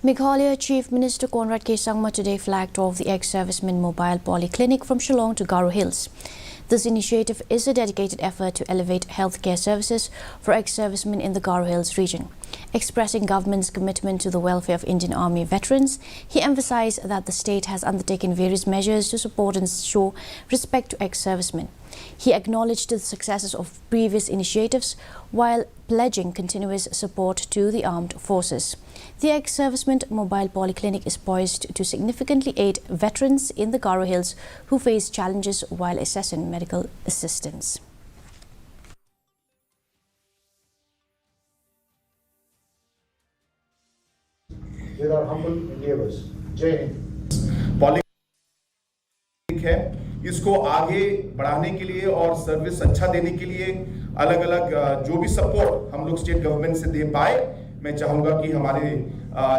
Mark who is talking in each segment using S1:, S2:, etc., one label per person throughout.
S1: Meghalaya Chief Minister Conrad Sangma today flagged off the ex-servicemen mobile polyclinic from Shillong to Garo Hills. This initiative is a dedicated effort to elevate healthcare services for ex-servicemen in the Garo Hills region. Expressing government's commitment to the welfare of Indian Army veterans, he emphasized that the state has undertaken various measures to support and show respect to ex-servicemen. He acknowledged the successes of previous initiatives while pledging continuous support to the armed forces. The ex-servicemen mobile polyclinic is poised to significantly aid veterans in the Garo Hills who face challenges while assessing medical assistance.
S2: With our humble endeavors. Jai Hind.
S3: Politic है, इसको आगे बढ़ाने के लिए और service अच्छा देने के लिए अलग अलग जो भी सपोर्ट हम लोग स्टेट गवर्नमेंट से दे पाए, मैं चाहूँगा कि हमारे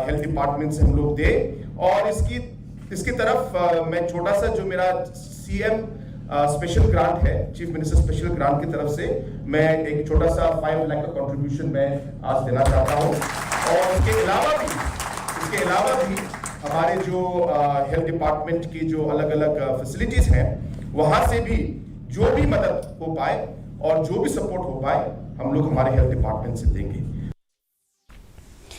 S3: हेल्थ डिपार्टमेंट से हम लोग दे। और इसकी तरफ मैं छोटा सा जो मेरा सीएम स्पेशल ग्रांट है, चीफ मिनिस्टर स्पेशल ग्रांट की तरफ से मैं एक छोटा सा 5 लाख का कंट्रीब्यूशन मैं आज देना चाहता हूँ। और इसके अलावा भी हमारे जो हेल्थ डिपार्टमेंट की जो अलग अलग फैसिलिटीज हैं, वहां से भी जो भी मदद हो पाए और जो भी सपोर्ट हो पाए हम लोग हमारे हेल्थ डिपार्टमेंट से देंगे।